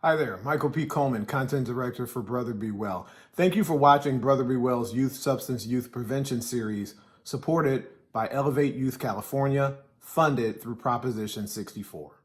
Hi there, Michael P. Coleman, Content Director for Brother Be Well. Thank you for watching Brother Be Well's Youth Substance Youth Prevention Series, supported by Elevate Youth California, funded through Proposition 64.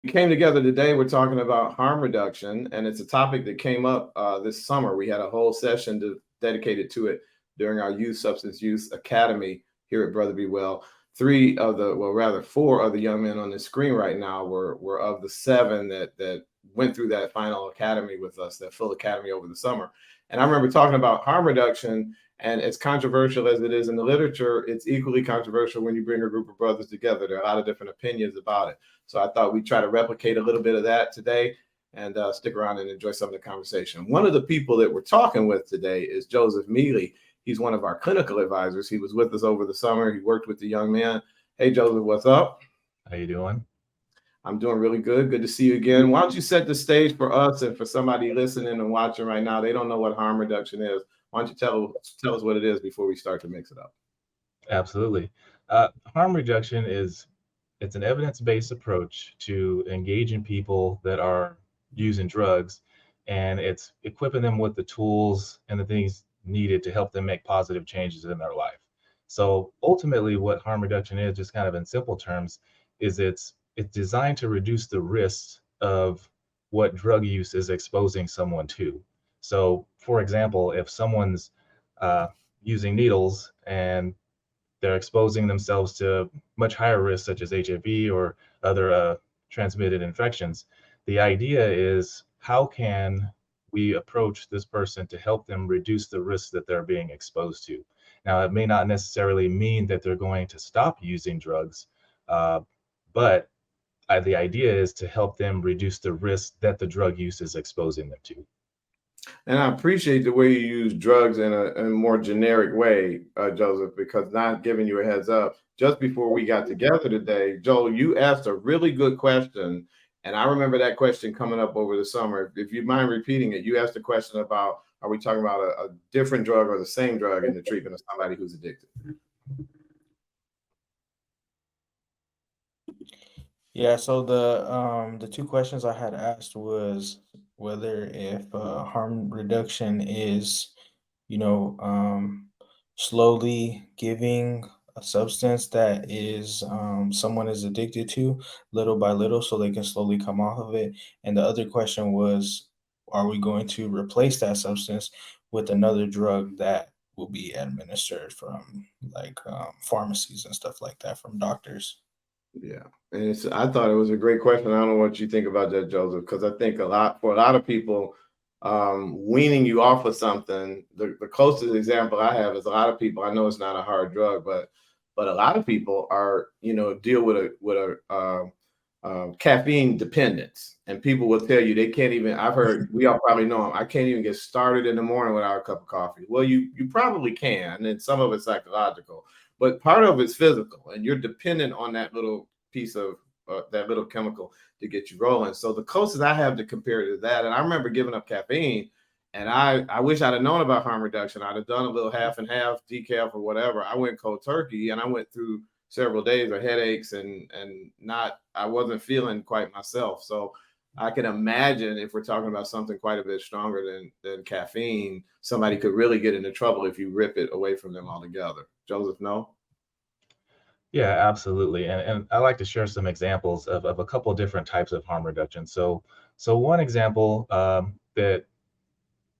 We came together today. We're talking about harm reduction, and it's a topic that came up this summer. We had a whole session dedicated to it during our Youth Substance Use Academy here at Brother Be Well. Four of the young men on the screen right now were of the seven that went through that final academy with us, that full academy over the summer. And I remember talking about harm reduction, and as controversial as it is in the literature, it's equally controversial when you bring a group of brothers together. There are a lot of different opinions about it. So I thought we'd try to replicate a little bit of that today and stick around and enjoy some of the conversation. One of the people that we're talking with today is Joseph Mealy. He's one of our clinical advisors. He was with us over the summer. He worked with the young man. Hey, Joseph, what's up? How you doing? I'm doing really good. Good to see you again. Why don't you set the stage for us and for somebody listening and watching right now? They don't know what harm reduction is. Why don't you tell us what it is before we start to mix it up? Absolutely. Harm reduction it's an evidence-based approach to engaging people that are using drugs, and it's equipping them with the tools and the things needed to help them make positive changes in their life. So ultimately, what harm reduction is, just kind of in simple terms, is it's designed to reduce the risk of what drug use is exposing someone to. So, for example, if someone's using needles and they're exposing themselves to much higher risks, such as HIV or other transmitted infections, the idea is, how can we approach this person to help them reduce the risks that they're being exposed to? Now, it may not necessarily mean that they're going to stop using drugs, but the idea is to help them reduce the risk that the drug use is exposing them to. And I appreciate the way you use drugs in a more generic way, Joseph, because not giving you a heads up. Just before we got together today, Joel, you asked a really good question. And I remember that question coming up over the summer. If you mind repeating it, you asked a question about, are we talking about a different drug or the same drug in the treatment of somebody who's addicted? Yeah, so the two questions I had asked was whether if harm reduction is, you know, slowly giving a substance that is someone is addicted to little by little so they can slowly come off of it. And the other question was, are we going to replace that substance with another drug that will be administered from like pharmacies and stuff like that from doctors? Yeah, and I thought it was a great question. I don't know what you think about that, Joseph, because I think for a lot of people, weaning you off of something, the closest example I have is a lot of people. I know it's not a hard drug, but a lot of people are, deal with a caffeine dependence, and people will tell you they can't even. I've heard, we all probably know them. I can't even get started in the morning without a cup of coffee. Well, you probably can, and some of it's psychological, but part of it's physical, and you're dependent on that little piece of that little chemical to get you rolling. So the closest I have to compare it to that, and I remember giving up caffeine, and I wish I'd have known about harm reduction. I'd have done a little half and half decaf or whatever. I went cold turkey, and I went through several days of headaches and I wasn't feeling quite myself. So I can imagine, if we're talking about something quite a bit stronger than caffeine, somebody could really get into trouble if you rip it away from them altogether. Joseph, no? Yeah, absolutely. And I like to share some examples of a couple of different types of harm reduction. So one example that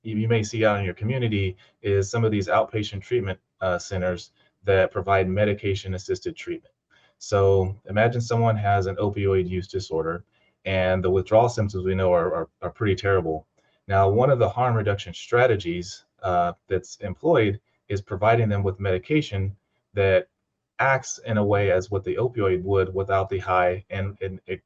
you may see out in your community is some of these outpatient treatment centers that provide medication-assisted treatment. So imagine someone has an opioid use disorder, and the withdrawal symptoms we know are pretty terrible. Now, one of the harm reduction strategies that's employed is providing them with medication that acts in a way as what the opioid would without the high, and it,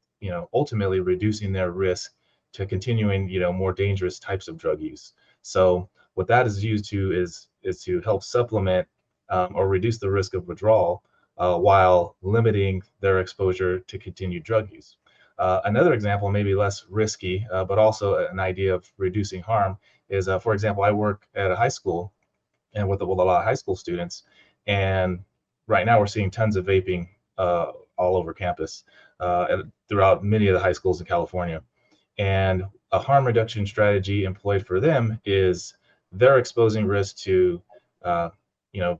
ultimately reducing their risk to continuing, more dangerous types of drug use. So What that is used to is to help supplement or reduce the risk of withdrawal while limiting their exposure to continued drug use. Another example, maybe less risky, but also an idea of reducing harm, is, for example, I work at a high school and with a lot of high school students, and right now we're seeing tons of vaping all over campus and throughout many of the high schools in California. And a harm reduction strategy employed for them is they're exposing risk to, you know,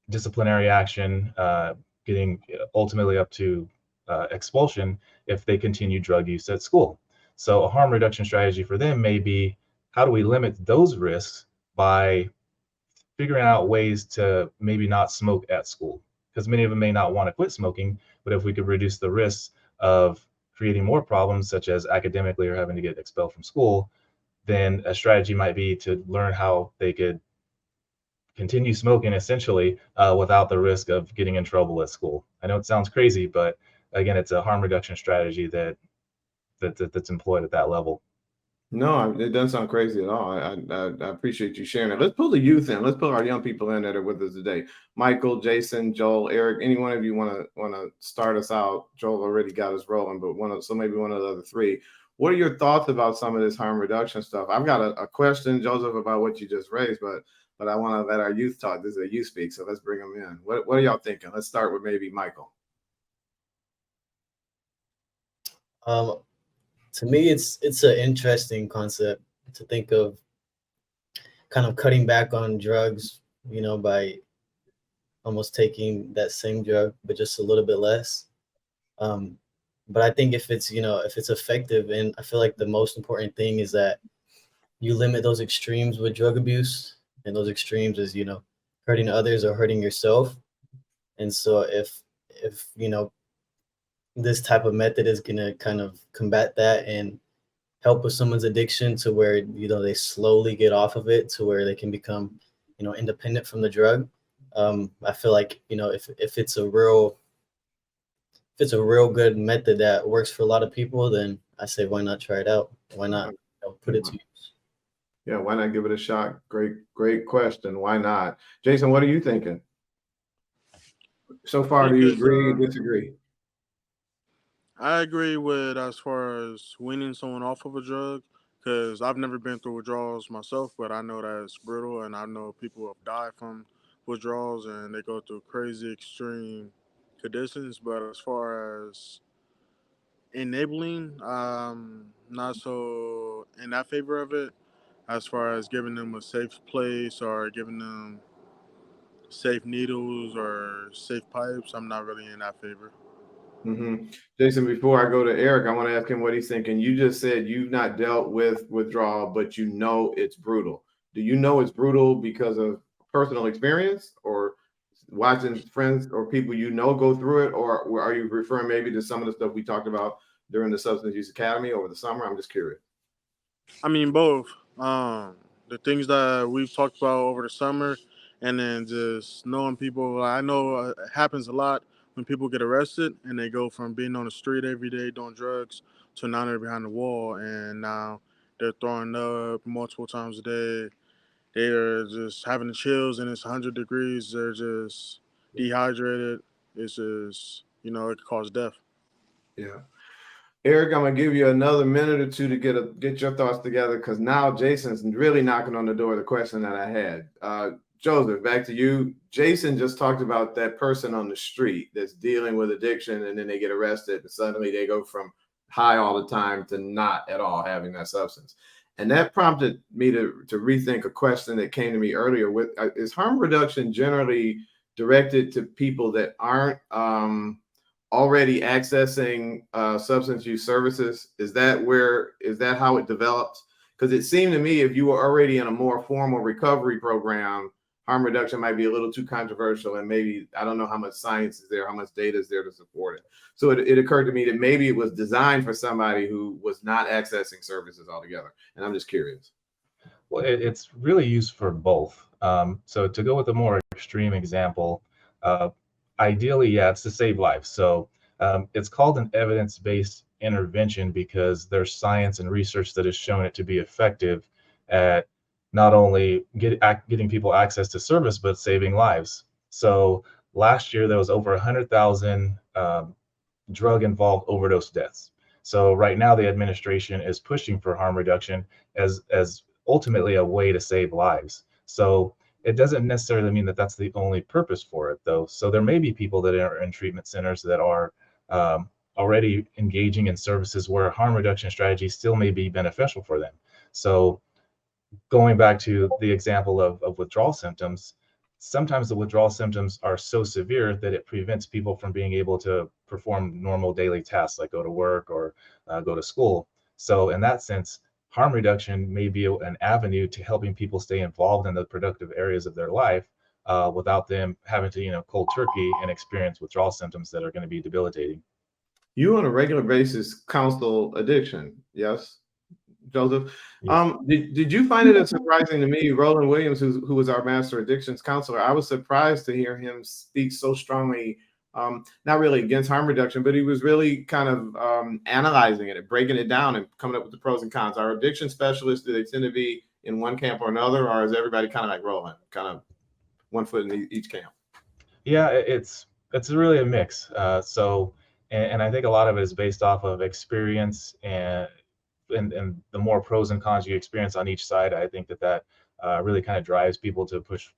disciplinary action, getting ultimately up to expulsion if they continue drug use at school. So a harm reduction strategy for them may be, how do we limit those risks by figuring out ways to maybe not smoke at school? Because many of them may not want to quit smoking, but if we could reduce the risks of creating more problems, such as academically or having to get expelled from school, then a strategy might be to learn how they could continue smoking essentially without the risk of getting in trouble at school. I know it sounds crazy, but again, it's a harm reduction strategy that's employed at that level. No, it doesn't sound crazy at all. I appreciate you sharing it. Let's pull the youth in. Let's pull our young people in that are with us today. Michael, Jayson, Joel, Erick. Any one of you want to start us out? Joel already got us rolling, but so maybe one of the other three. What are your thoughts about some of this harm reduction stuff? I've got a question, Joseph, about what you just raised, but I want to let our youth talk. This is a youth speak, so let's bring them in. What are y'all thinking? Let's start with maybe Michael. To me, it's an interesting concept to think of, kind of cutting back on drugs, by almost taking that same drug, but just a little bit less. But I think if it's effective, and I feel like the most important thing is that you limit those extremes with drug abuse, and those extremes is, hurting others or hurting yourself. And so if this type of method is going to kind of combat that and help with someone's addiction to where, they slowly get off of it to where they can become, independent from the drug. I feel like, if it's a real good method that works for a lot of people, then I say, why not try it out? Why not put it to use? Yeah, why not give it a shot? Great question. Why not? Jayson, what are you thinking? So far, do you agree, disagree? I agree with as far as weaning someone off of a drug, because I've never been through withdrawals myself, but I know that it's brutal, and I know people have died from withdrawals, and they go through crazy extreme conditions. But as far as enabling, not so in that favor of it. As far as giving them a safe place or giving them safe needles or safe pipes, I'm not really in that favor. Mm-hmm. Jayson, before I go to Erick, I want to ask him what he's thinking. You just said you've not dealt with withdrawal, but you know it's brutal. Do you know it's brutal because of personal experience or watching friends or people go through it? Or are you referring maybe to some of the stuff we talked about during the Substance Use Academy over the summer? I'm just curious. I mean, both. The things that we've talked about over the summer, and then just knowing people. I know it happens a lot when people get arrested and they go from being on the street every day doing drugs to now they're behind the wall, and now they're throwing up multiple times a day. They're just having the chills, and it's 100 degrees. They're just dehydrated. It's just, it could cause death. Yeah. Erick, I'm gonna give you another minute or two to get your thoughts together, because now Jayson's really knocking on the door of the question that I had. Joseph, back to you. Jayson just talked about that person on the street that's dealing with addiction, and then they get arrested, and suddenly they go from high all the time to not at all having that substance. And that prompted me to rethink a question that came to me earlier. Is harm reduction generally directed to people that aren't already accessing substance use services? Is that how it develops? Because it seemed to me if you were already in a more formal recovery program, harm reduction might be a little too controversial, and maybe I don't know how much science is there, how much data is there to support it. So it occurred to me that maybe it was designed for somebody who was not accessing services altogether. And I'm just curious. Well, it's really used for both. So to go with a more extreme example, ideally, yeah, it's to save lives. So it's called an evidence-based intervention because there's science and research that has shown it to be effective at not only getting people access to service, but saving lives. So last year there was over 100,000 drug-involved overdose deaths. So right now the administration is pushing for harm reduction as ultimately a way to save lives. So it doesn't necessarily mean that that's the only purpose for it, though. So there may be people that are in treatment centers that are already engaging in services where harm reduction strategies still may be beneficial for them. So going back to the example of withdrawal symptoms, sometimes the withdrawal symptoms are so severe that it prevents people from being able to perform normal daily tasks like go to work or go to school. So in that sense, harm reduction may be an avenue to helping people stay involved in the productive areas of their life without them having to, cold turkey and experience withdrawal symptoms that are going to be debilitating. You on a regular basis counsel addiction, yes, Joseph? Yeah. Did you find it as surprising to me, Roland Williams, who was our master addictions counselor? I was surprised to hear him speak so strongly, not really against harm reduction, but he was really kind of analyzing it, breaking it down and coming up with the pros and cons. Our addiction specialists, do they tend to be in one camp or another, or is everybody kind of like Roland, kind of one foot in each camp? Yeah, it's really a mix. And I think a lot of it is based off of experience and the more pros and cons you experience on each side. I think that really kind of drives people to push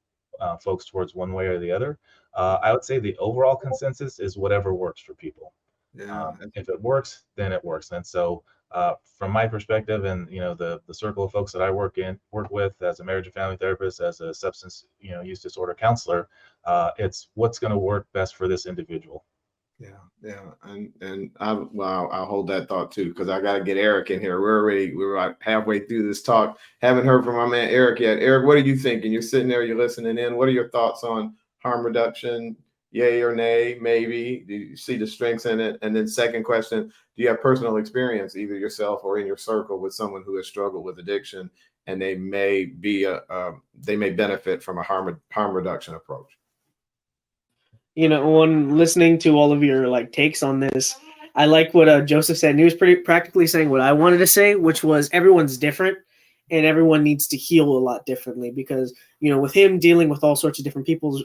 folks towards one way or the other. I would say the overall consensus is whatever works for people. Yeah. If it works, then it works. And so from my perspective and the circle of folks that I work with as a marriage and family therapist, as a substance use disorder counselor, it's what's going to work best for this individual. Yeah, and I'll hold that thought too, because I got to get Erick in here. We're about halfway through this talk. Haven't heard from my man Erick yet. Erick, what are you thinking? You're sitting there, you're listening in. What are your thoughts on harm reduction? Yay or nay? Maybe. Do you see the strengths in it? And then second question: do you have personal experience, either yourself or in your circle, with someone who has struggled with addiction, and they may benefit from a harm reduction approach? When listening to all of your takes on this, I like what Joseph said. And he was pretty practically saying what I wanted to say, which was everyone's different and everyone needs to heal a lot differently, because, with him dealing with all sorts of different people,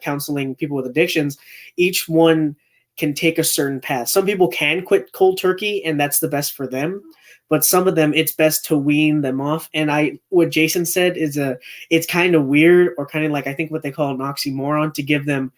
counseling people with addictions, each one can take a certain path. Some people can quit cold turkey and that's the best for them, but some of them it's best to wean them off. And what Jayson said is it's kind of weird, or kind of like, I think what they call an oxymoron, to give them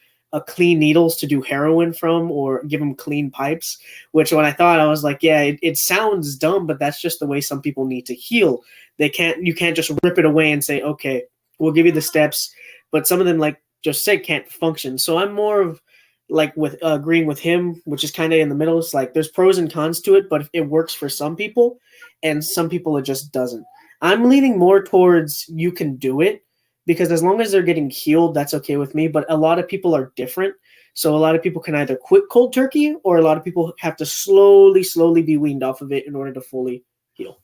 clean needles to do heroin from, or give them clean pipes, which when I thought, I was like, yeah, it sounds dumb, but that's just the way some people need to heal. You can't just rip it away and say, okay, we'll give you the steps, but some of them, like just say, can't function. So I'm more of with agreeing with him, which is kind of in the middle. It's like there's pros and cons to it, but it works for some people and some people it just doesn't. I'm leaning more towards you can do it, because as long as they're getting healed, that's okay with me. But a lot of people are different. So a lot of people can either quit cold turkey, or a lot of people have to slowly be weaned off of it in order to fully heal.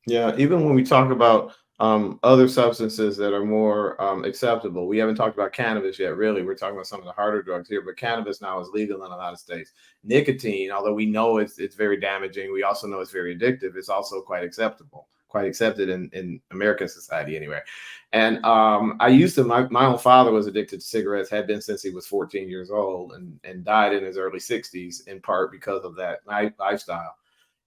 Yeah, even when we talk about other substances that are more acceptable, we haven't talked about cannabis yet, really. We're talking about some of the harder drugs here, but cannabis now is legal in a lot of states. Nicotine, although we know it's very damaging, we also know it's very addictive. It's also quite accepted in American society anyway. And I used to, my own father was addicted to cigarettes, had been since he was 14 years old, and died in his early 60s, in part because of that lifestyle.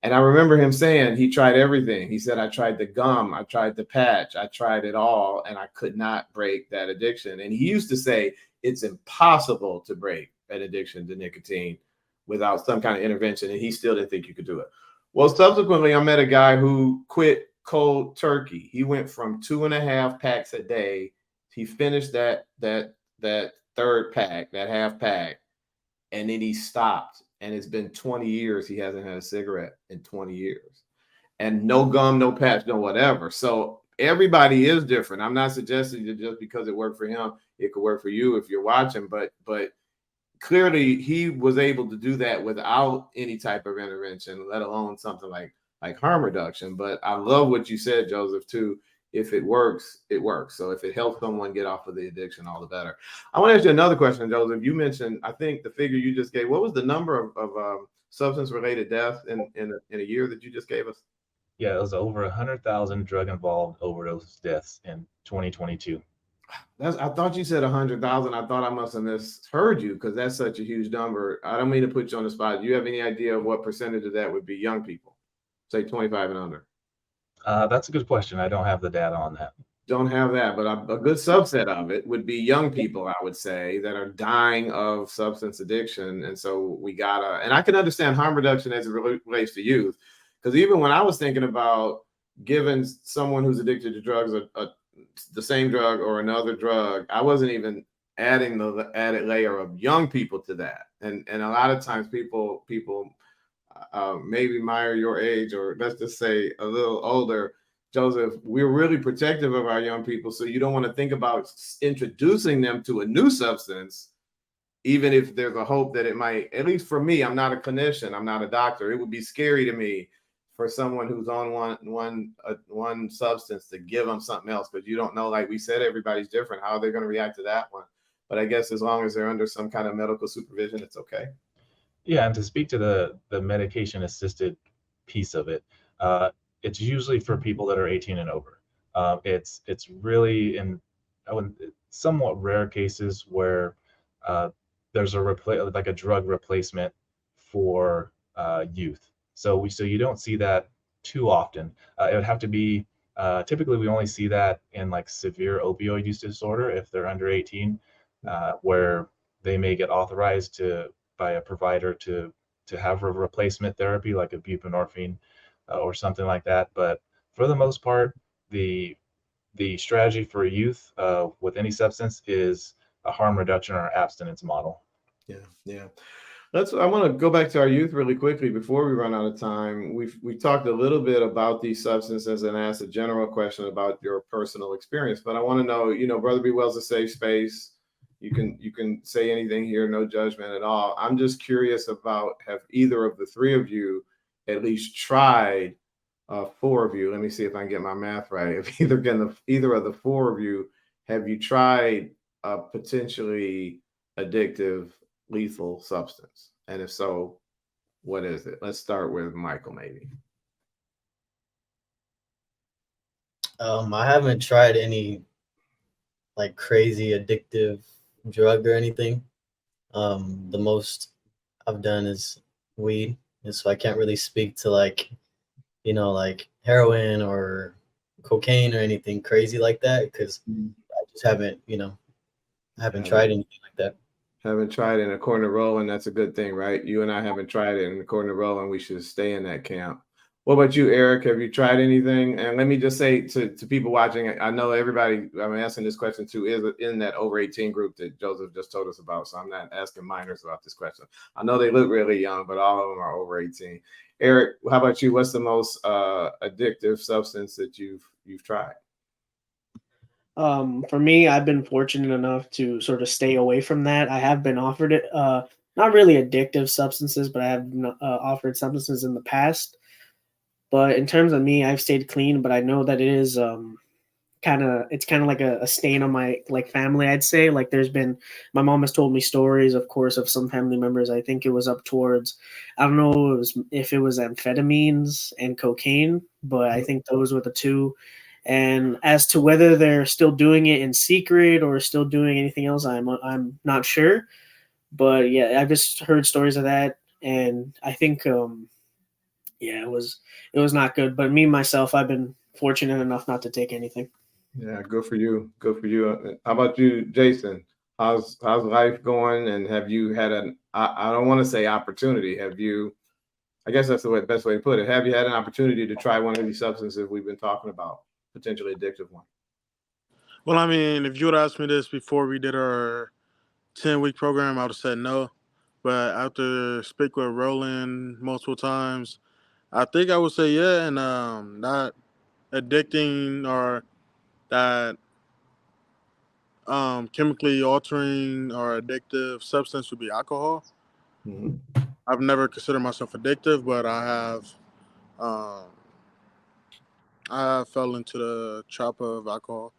And I remember him saying he tried everything. He said, I tried the gum, I tried the patch, I tried it all, and I could not break that addiction. And he used to say it's impossible to break an addiction to nicotine without some kind of intervention, and he still didn't think you could do it. Well, subsequently, I met a guy who quit cold turkey. He went from 2.5 packs a day. He finished that third pack, that half pack, and then he stopped. And it's been 20 years. He hasn't had a cigarette in 20 years, and no gum, no patch, no whatever. So everybody is different. I'm not suggesting that just because it worked for him, it could work for you if you're watching, but clearly he was able to do that without any type of intervention, let alone something like harm reduction. But I love what you said, Joseph, too. If it works, it works. So if it helps someone get off of the addiction, all the better. I want to ask you another question, Joseph. You mentioned, I think the figure you just gave, what was the number of substance-related deaths in a year that you just gave us? Yeah, it was over 100,000 drug-involved overdose deaths in 2022. I thought you said 100,000. I thought I must have misheard you because that's such a huge number. I don't mean to put you on the spot. Do you have any idea of what percentage of that would be young people, say 25 and under? That's a good question. I don't have the data on that. Don't have that, but a good subset of it would be young people, I would say, that are dying of substance addiction. And so we gotta, and I can understand harm reduction as it relates to youth, because even when I was thinking about giving someone who's addicted to drugs the same drug or another drug, I wasn't even adding the added layer of young people to that. And a lot of times people maybe Meyer your age, or let's just say a little older, Joseph, we're really protective of our young people. So you don't want to think about introducing them to a new substance, even if there's a hope that it might, at least for me, I'm not a clinician, I'm not a doctor. It would be scary to me for someone who's on one substance to give them something else, but you don't know, like we said, everybody's different. How are they going to react to that one? But I guess as long as they're under some kind of medical supervision, it's okay. Yeah, and to speak to the medication assisted piece of it, it's usually for people that are 18 and over. It's really in somewhat rare cases where there's like a drug replacement for youth. So you don't see that too often. It would have to be typically we only see that in like severe opioid use disorder if they're under 18, where they may get authorized by a provider to have a replacement therapy like a buprenorphine or something like that. But for the most part, the strategy for youth with any substance is a harm reduction or abstinence model. Yeah. I want to go back to our youth really quickly before we run out of time. We talked a little bit about these substances and asked a general question about your personal experience, but I want to know, Brother Be Well's a safe space. You can say anything here, no judgment at all. I'm just curious about, have either of the three of you at least tried, four of you, let me see if I can get my math right. If either of the four of you, have you tried a potentially addictive, lethal substance? And if so, what is it? Let's start with Michael, maybe. I haven't tried any like crazy addictive drug or anything. The most I've done is weed, and so I can't really speak to like heroin or cocaine or anything crazy like that because I just haven't tried anything like that. Haven't tried it, according to Roland, that's a good thing, right? You and I haven't tried it, and according to Roland, we should stay in that camp. What about you, Eric? Have you tried anything? And let me just say to people watching, I know everybody I'm asking this question to is in that over 18 group that Joseph just told us about. So I'm not asking minors about this question. I know they look really young, but all of them are over 18. Eric, how about you? What's the most addictive substance that you've tried? For me, I've been fortunate enough to sort of stay away from that. I have been offered it, not really addictive substances, but I have offered substances in the past. But in terms of me, I've stayed clean, but I know that it is kind of like a stain on my like family, I'd say. Like my mom has told me stories, of course, of some family members. I think it was up towards, I don't know if it was amphetamines and cocaine, but I think those were the two. And as to whether they're still doing it in secret or still doing anything else, I'm not sure. But yeah, I've just heard stories of that, and I think it was not good. But me myself, I've been fortunate enough not to take anything. Yeah, good for you. Good for you. How about you, Jayson? How's life going? And have you had I don't want to say opportunity. I guess that's the best way to put it. Have you had an opportunity to try one of these substances we've been talking about, potentially addictive one? Well, I mean, if you would ask me this before we did our 10-week program, I would have said no. But after speaking with Roland multiple times, I think I would say yeah. And not addicting or that chemically altering or addictive substance would be alcohol. Mm-hmm. I've never considered myself addictive, but I have fell into the trap of alcohol.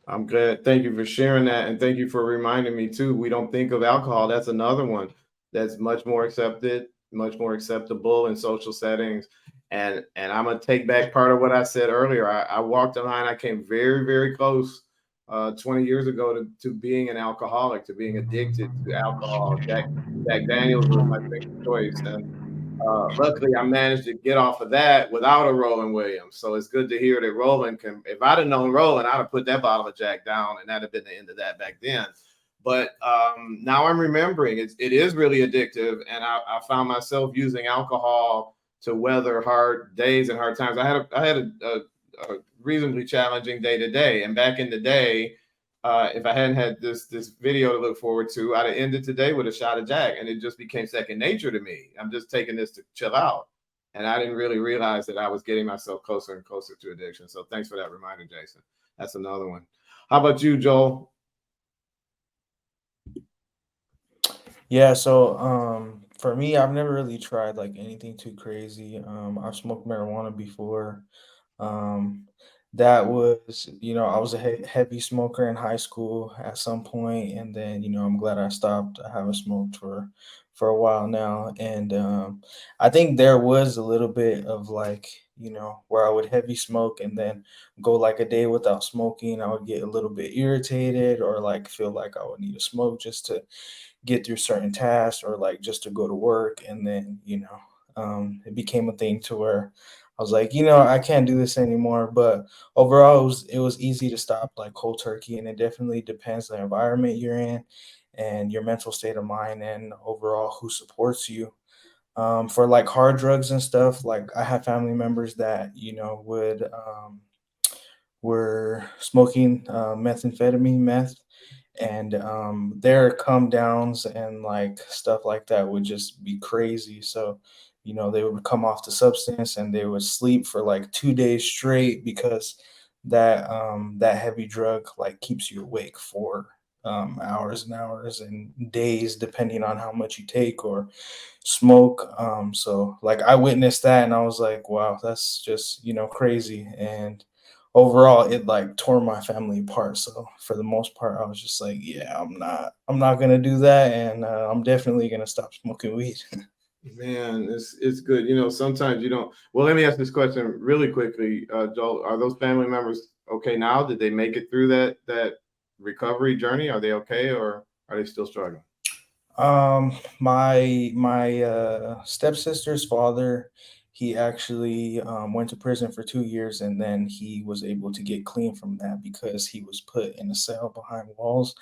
I'm glad. Thank you for sharing that. And thank you for reminding me too. We don't think of alcohol. That's another one that's much more accepted much more acceptable in social settings. And I'm gonna take back part of what I said earlier. I walked a line. I came very, very close 20 years ago to being an alcoholic, to being addicted to alcohol. Jack Daniels was my second choice, and luckily I managed to get off of that without a Roland Williams. So it's good to hear that Roland can. If I'd have known Roland, I'd have put that bottle of Jack down, and that'd have been the end of that back then. But now I'm remembering it is really addictive, and I found myself using alcohol to weather hard days and hard times. I had a reasonably challenging day to day, and back in the day, if I hadn't had this video to look forward to, I'd have ended today with a shot of Jack, and it just became second nature to me. I'm just taking this to chill out, and I didn't really realize that I was getting myself closer and closer to addiction. So thanks for that reminder, Jayson. That's another one. How about you, Joel? Yeah, so for me, I've never really tried like anything too crazy. I've smoked marijuana before. Um, that was, I was a heavy smoker in high school at some point, and then, I'm glad I stopped. I haven't smoked for a while now, and I think there was a little bit of like, where I would heavy smoke and then go like a day without smoking. I would get a little bit irritated or like feel like I would need to smoke just to get through certain tasks or like just to go to work. And then, it became a thing to where I was like, I can't do this anymore. But overall, it was easy to stop like cold turkey. And it definitely depends the environment you're in and your mental state of mind and overall who supports you. For like hard drugs and stuff, like I have family members that, were smoking methamphetamine, meth, and their come downs and like stuff like that would just be crazy. So they would come off the substance and they would sleep for like 2 days straight because that heavy drug like keeps you awake for hours and hours and days depending on how much you take or smoke. So like I witnessed that and I was like, wow, that's just crazy. And overall it like tore my family apart. So for the most part I was just like, yeah, I'm not gonna do that, and I'm definitely gonna stop smoking weed. Man, it's good. Sometimes you don't. Well, let me ask this question really quickly, Joel. Are those family members okay now? Did they make it through that recovery journey? Are they okay, or are they still struggling? My stepsister's father, he actually went to prison for 2 years, and then he was able to get clean from that because he was put in a cell behind walls.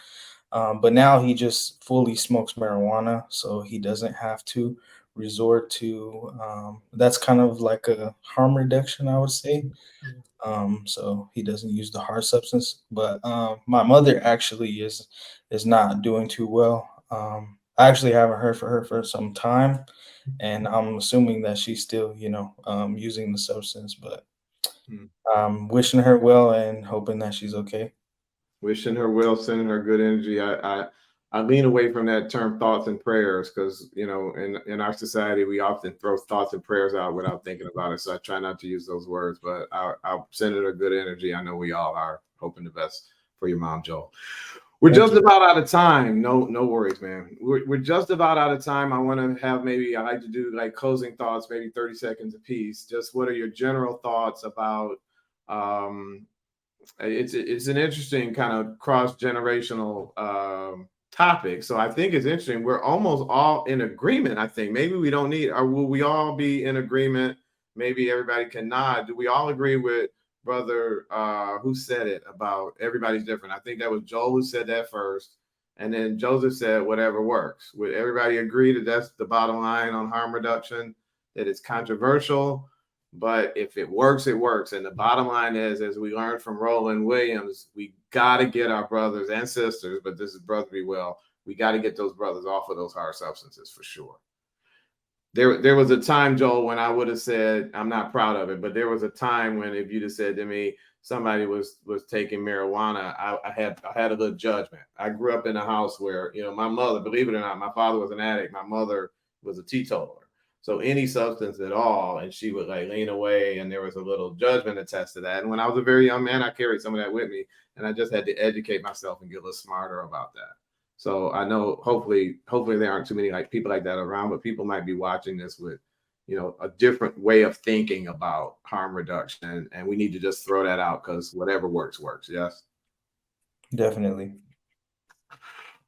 But now he just fully smokes marijuana, so he doesn't have to resort to that's kind of like a harm reduction, I would say. So he doesn't use the hard substance. But my mother actually is not doing too well. I actually haven't heard from her for some time, and I'm assuming that she's still, using the substance. But Hmm. I'm wishing her well and hoping that she's okay. Wishing her well, sending her good energy. I lean away from that term thoughts and prayers because in our society we often throw thoughts and prayers out without thinking about it. So I try not to use those words, but I'll send her good energy. I know we all are hoping the best for your mom, Joel. We're Thank just you. about out of time. No worries, man. We're just about out of time. I want to have I like to do like closing thoughts, maybe 30 seconds apiece. Just what are your general thoughts about it's an interesting kind of cross-generational topic. So I think it's interesting. We're almost all in agreement. I think maybe we don't need, or will we all be in agreement? Maybe everybody can nod. Do we all agree with brother who said it about everybody's different? I think that was Joel who said that first. And then Joseph said whatever works. Would everybody agree that that's the bottom line on harm reduction, that it's controversial? But if it works, it works. And the bottom line is, as we learned from Roland Williams, we got to get our brothers and sisters, but this is brotherly well, we got to get those brothers off of those hard substances for sure. There was a time, Joel, when I would have said, I'm not proud of it, but there was a time when if you'd have said to me, somebody was taking marijuana, I had a little judgment. I grew up in a house where, my mother, believe it or not, my father was an addict. My mother was a teetotaler. So any substance at all, and she would like lean away, and there was a little judgment attached to that. And when I was a very young man, I carried some of that with me, and I just had to educate myself and get a little smarter about that. So I know hopefully there aren't too many like people like that around, but people might be watching this with, a different way of thinking about harm reduction, and we need to just throw that out because whatever works works. Yes. Definitely.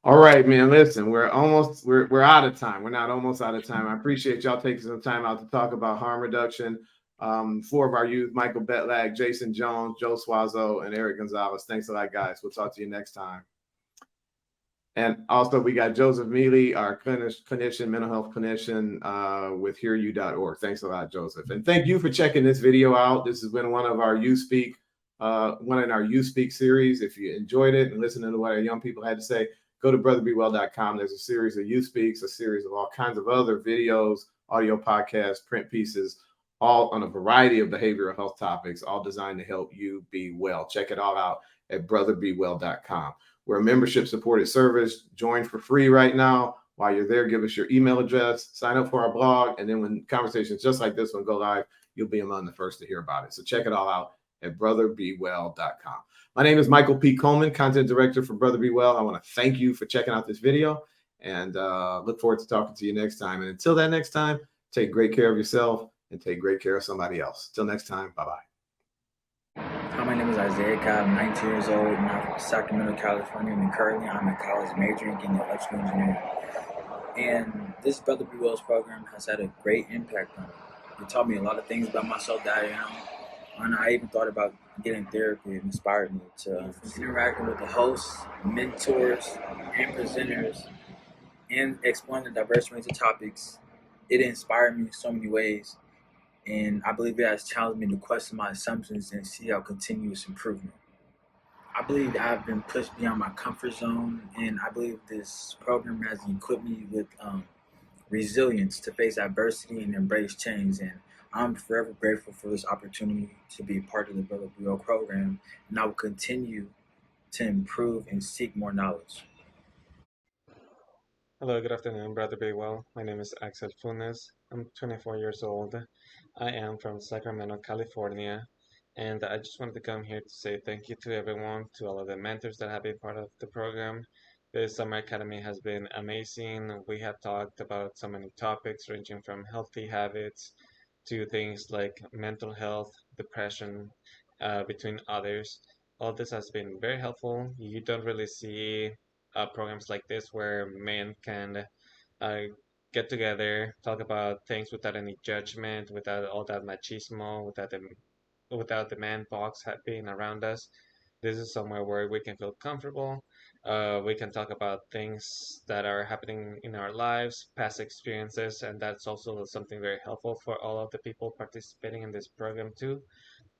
All right, man. Listen, we're out of time. We're not almost out of time. I appreciate y'all taking some time out to talk about harm reduction. 4 of our youth: Michael Betlach, Jayson Jones, Joe Swazo, and Erick Gonzales. Thanks a lot, guys. We'll talk to you next time. And also, we got Joseph Mealy, our clinician, mental health clinician with HearYou.org. Thanks a lot, Joseph. And thank you for checking this video out. This has been one of our You Speak, one in our You Speak series. If you enjoyed it and listening to what our young people had to say, go to brotherbewell.com. There's a series of You Speaks, a series of all kinds of other videos, audio podcasts, print pieces, all on a variety of behavioral health topics, all designed to help you be well. Check it all out at brotherbewell.com. We're a membership supported service. Join for free right now. While you're there, give us your email address, sign up for our blog, and then when conversations just like this one go live, you'll be among the first to hear about it. So check it all out at brotherbewell.com. My name is Michael P. Coleman, content director for Brother Be Well. I want to thank you for checking out this video and look forward to talking to you next time. And until that next time, take great care of yourself and take great care of somebody else. Till next time, bye-bye. Hi, my name is Isaiah Cobb. I'm 19 years old, and I'm from Sacramento, California, and currently I'm in college majoring in electrical engineering. And this Brother Be Well's program has had a great impact on me. It taught me a lot of things about myself that I am, and I even thought about getting therapy. It inspired me to interacting with the hosts, mentors, and presenters, and exploring the diverse range of topics. It inspired me in so many ways. And I believe it has challenged me to question my assumptions and see how continuous improvement. I believe I've been pushed beyond my comfort zone, and I believe this program has equipped me with resilience to face adversity and embrace change. And I'm forever grateful for this opportunity to be part of the Brother Be Well program, and I will continue to improve and seek more knowledge. Hello, good afternoon, Brother Be Well. My name is Axel Funes. I'm 24 years old. I am from Sacramento, California, and I just wanted to come here to say thank you to everyone, to all of the mentors that have been part of the program. The Summer Academy has been amazing. We have talked about so many topics ranging from healthy habits to things like mental health, depression, between others. All this has been very helpful. You don't really see programs like this where men can uh, get together, talk about things without any judgment, without all that machismo, without the man box being around us. This is somewhere where we can feel comfortable. We can talk about things that are happening in our lives, past experiences, and that's also something very helpful for all of the people participating in this program too,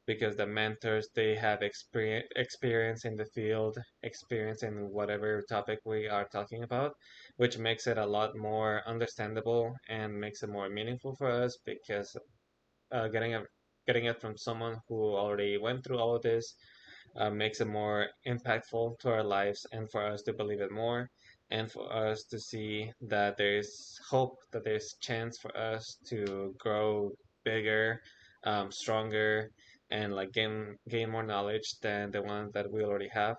because the mentors, they have experience in the field, experience in whatever topic we are talking about, which makes it a lot more understandable and makes it more meaningful for us, because getting it from someone who already went through all of this makes it more impactful to our lives, and for us to believe it more, and for us to see that there's hope, that there's chance for us to grow bigger, stronger, and like gain more knowledge than the one that we already have.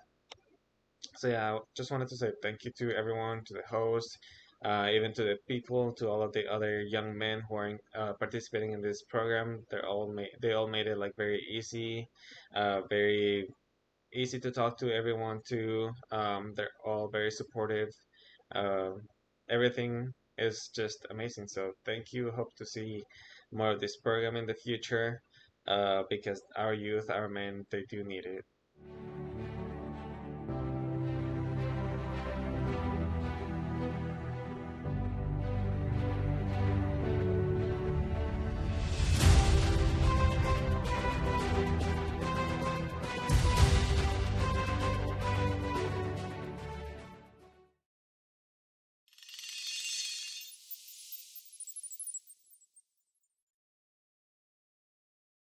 So yeah, I just wanted to say thank you to everyone, to the host, even to the people, to all of the other young men who are participating in this program. They all made it like very easy, very easy to talk to everyone too. They're all very supportive. Uh, Everything is just amazing. So thank you. Hope to see more of this program in the future, because our youth, our men, they do need it.